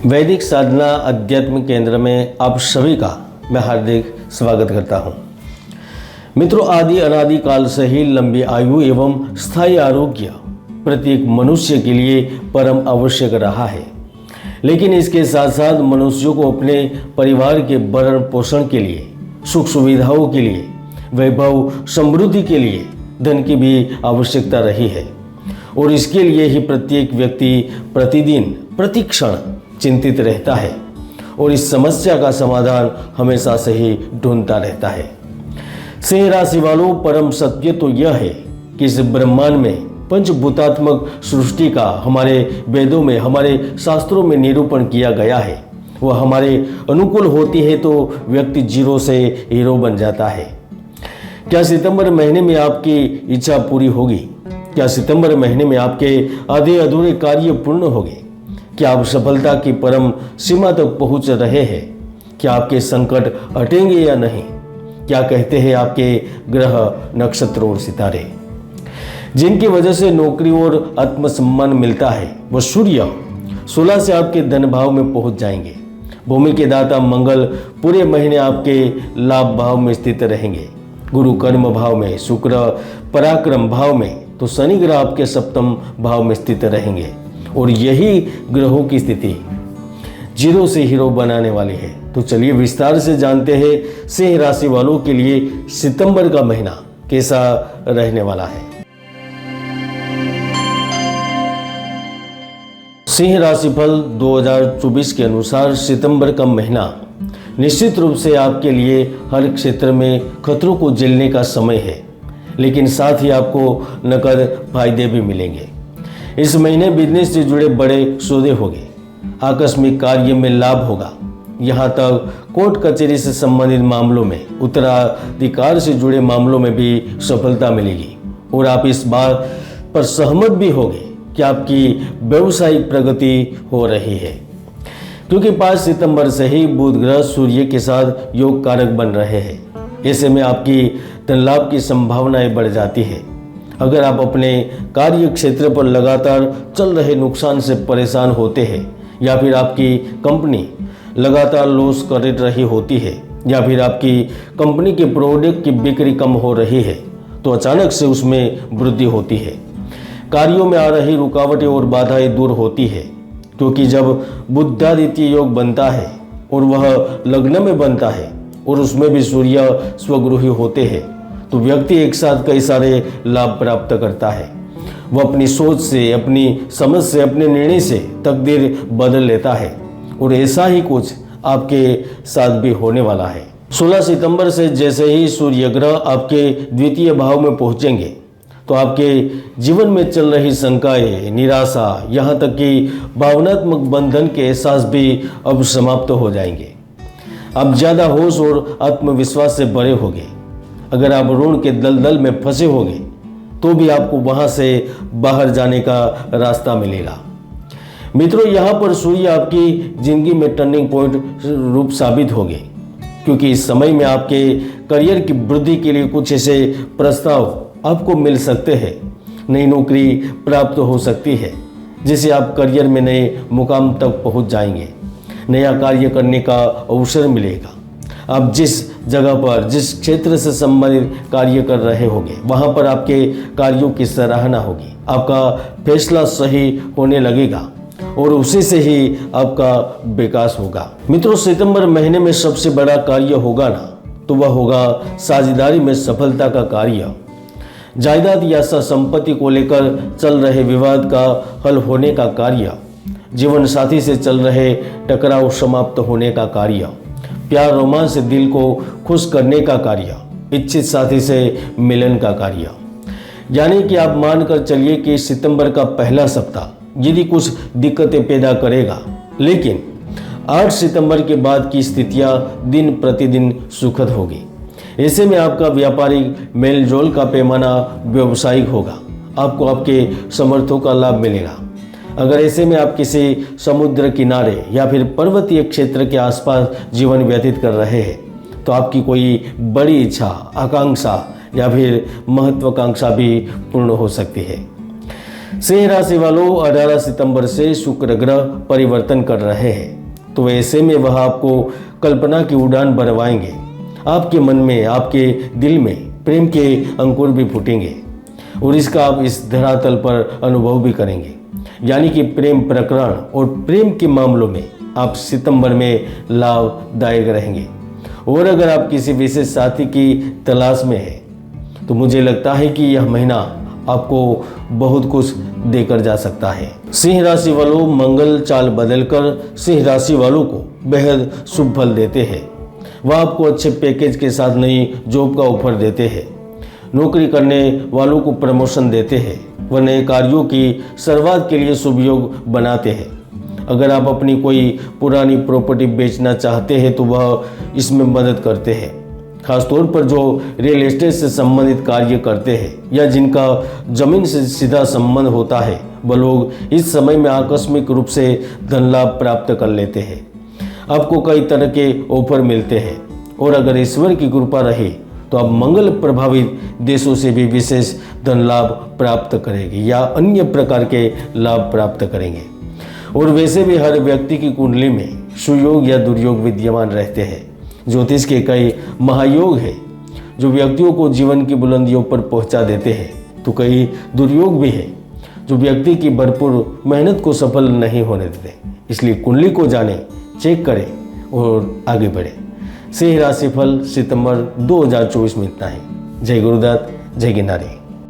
वैदिक साधना अध्यात्म केंद्र में आप सभी का मैं हार्दिक स्वागत करता हूं। मित्रों, आदि अनादि काल से ही लंबी आयु एवं स्थायी आरोग्य प्रत्येक मनुष्य के लिए परम आवश्यक रहा है। लेकिन इसके साथ साथ मनुष्यों को अपने परिवार के भरण पोषण के लिए, सुख सुविधाओं के लिए, वैभव समृद्धि के लिए धन की भी आवश्यकता रही है और इसके लिए ही प्रत्येक व्यक्ति प्रतिदिन प्रतिक्षण चिंतित रहता है और इस समस्या का समाधान हमेशा से ही ढूंढता रहता है। सिंह राशि वालों, परम सत्य तो यह है कि इस ब्रह्मांड में पंचभूतात्मक सृष्टि का हमारे वेदों में, हमारे शास्त्रों में निरूपण किया गया है। वह हमारे अनुकूल होती है तो व्यक्ति जीरो से हीरो बन जाता है। क्या सितंबर महीने में आपकी इच्छा पूरी होगी? क्या सितंबर महीने में आपके आधे अधूरे कार्य पूर्ण होंगे? क्या आप सफलता की परम सीमा तक पहुंच रहे हैं? क्या आपके संकट हटेंगे या नहीं? क्या कहते हैं आपके ग्रह, नक्षत्र और सितारे? जिनकी वजह से नौकरी और आत्मसम्मान मिलता है वह सूर्य 16 से आपके धन भाव में पहुंच जाएंगे। भूमि के दाता मंगल पूरे महीने आपके लाभ भाव में स्थित रहेंगे। गुरु कर्म भाव में, शुक्र पराक्रम भाव में, तो शनि ग्रह आपके सप्तम भाव में स्थित रहेंगे। और यही ग्रहों की स्थिति जीरो से हीरो बनाने वाली है। तो चलिए विस्तार से जानते हैं सिंह राशि वालों के लिए सितंबर का महीना कैसा रहने वाला है। सिंह राशिफल 2024 के अनुसार सितंबर का महीना निश्चित रूप से आपके लिए हर क्षेत्र में खतरों को झेलने का समय है, लेकिन साथ ही आपको नकद फायदे भी मिलेंगे। इस महीने बिजनेस से जुड़े बड़े सौदे होंगे, आकस्मिक कार्य में लाभ होगा। यहाँ तक कोर्ट कचहरी से संबंधित मामलों में, उत्तराधिकार से जुड़े मामलों में भी सफलता मिलेगी और आप इस बात पर सहमत भी होंगे कि आपकी व्यवसायिक प्रगति हो रही है, क्योंकि 5 सितंबर से ही बुध ग्रह सूर्य के साथ योग कारक बन रहे हैं। ऐसे में आपकी धन लाभ की संभावनाएं बढ़ जाती है। अगर आप अपने कार्य क्षेत्र पर लगातार चल रहे नुकसान से परेशान होते हैं या फिर आपकी कंपनी लगातार लॉस कर रही होती है या फिर आपकी कंपनी के प्रोडक्ट की बिक्री कम हो रही है, तो अचानक से उसमें वृद्धि होती है। कार्यों में आ रही रुकावटें और बाधाएं दूर होती है, क्योंकि जब बुधादित्य योग बनता है और वह लग्न में बनता है और उसमें भी सूर्य स्वगृही होते हैं, तो व्यक्ति एक साथ कई सारे लाभ प्राप्त करता है। वह अपनी सोच से, अपनी समझ से, अपने निर्णय से तकदीर बदल लेता है और ऐसा ही कुछ आपके साथ भी होने वाला है। 16 सितंबर से जैसे ही सूर्य ग्रह आपके द्वितीय भाव में पहुंचेंगे तो आपके जीवन में चल रही शंकाएं, निराशा, यहाँ तक कि भावनात्मक बंधन के एहसास भी अब समाप्त हो जाएंगे। आप ज़्यादा होश और आत्मविश्वास से भरे होंगे। अगर आप ऋण के दलदल में फंसे होंगे तो भी आपको वहां से बाहर जाने का रास्ता मिलेगा। मित्रों, यहाँ पर सूर्य आपकी जिंदगी में टर्निंग पॉइंट रूप साबित होंगे, क्योंकि इस समय में आपके करियर की वृद्धि के लिए कुछ ऐसे प्रस्ताव आपको मिल सकते हैं। नई नौकरी प्राप्त हो सकती है जिससे आप करियर में नए मुकाम तक पहुंच जाएंगे। नया कार्य करने का अवसर मिलेगा। आप जिस जगह पर, जिस क्षेत्र से संबंधित कार्य कर रहे होंगे, वहां पर आपके कार्यों की सराहना होगी। आपका फैसला सही होने लगेगा और उसी से ही आपका विकास होगा। मित्रों, सितंबर महीने में सबसे बड़ा कार्य होगा ना, तो वह होगा साझेदारी में सफलता का कार्य। जायदाद या संपत्ति को लेकर चल रहे विवाद का हल होने का कार्य, जीवन साथी से चल रहे टकराव समाप्त होने का कार्य, प्यार रोमांस से दिल को खुश करने का कार्य, इच्छित साथी से मिलन का कार्य। यानी कि आप मानकर चलिए कि सितंबर का पहला सप्ताह यदि कुछ दिक्कतें पैदा करेगा, लेकिन 8 सितंबर के बाद की स्थितियां दिन प्रतिदिन सुखद होगी। ऐसे में आपका व्यापारिक मेलजोल का पैमाना व्यावसायिक होगा। आपको आपके समर्थों का लाभ मिलेगा। अगर ऐसे में आप किसी समुद्र किनारे या फिर पर्वतीय क्षेत्र के आसपास जीवन व्यतीत कर रहे हैं, तो आपकी कोई बड़ी इच्छा, आकांक्षा या फिर महत्वाकांक्षा भी पूर्ण हो सकती है। सिंह राशि वालों, 18 सितंबर से शुक्र ग्रह परिवर्तन कर रहे हैं, तो ऐसे में वह आपको कल्पना की उड़ान भरवाएंगे। आपके मन में, आपके दिल में प्रेम के अंकुर भी फूटेंगे और इसका आप इस धरातल पर अनुभव भी करेंगे। यानी कि प्रेम प्रकरण और प्रेम के मामलों में आप सितंबर में लाभदायक रहेंगे। और अगर आप किसी विशेष साथी की तलाश में हैं तो मुझे लगता है कि यह महीना आपको बहुत कुछ देकर जा सकता है। सिंह राशि वालों, मंगल चाल बदलकर सिंह राशि वालों को बेहद शुभ फल देते हैं। वह आपको अच्छे पैकेज के साथ नई जॉब का ऑफर देते हैं। नौकरी करने वालों को प्रमोशन देते हैं। वह नए कार्यों की शुरुआत के लिए शुभ योग बनाते हैं। अगर आप अपनी कोई पुरानी प्रॉपर्टी बेचना चाहते हैं तो वह इसमें मदद करते हैं। खासतौर पर जो रियल एस्टेट से संबंधित कार्य करते हैं या जिनका जमीन से सीधा संबंध होता है, वह लोग इस समय में आकस्मिक रूप से धन लाभ प्राप्त कर लेते हैं। आपको कई तरह के ऑफर मिलते हैं और अगर ईश्वर की कृपा रही तो आप मंगल प्रभावित देशों से भी विशेष धन लाभ प्राप्त करेंगे या अन्य प्रकार के लाभ प्राप्त करेंगे। और वैसे भी हर व्यक्ति की कुंडली में सुयोग या दुर्योग विद्यमान रहते हैं। ज्योतिष के कई महायोग हैं जो व्यक्तियों को जीवन की बुलंदियों पर पहुंचा देते हैं, तो कई दुर्योग भी हैं जो व्यक्ति की भरपूर मेहनत को सफल नहीं होने देते। इसलिए कुंडली को जानें, चेक करें और आगे बढ़ें। सिंह राशि फल सितंबर 2024 में इतना ही। जय गुरुदत्त, जय गिरनारी।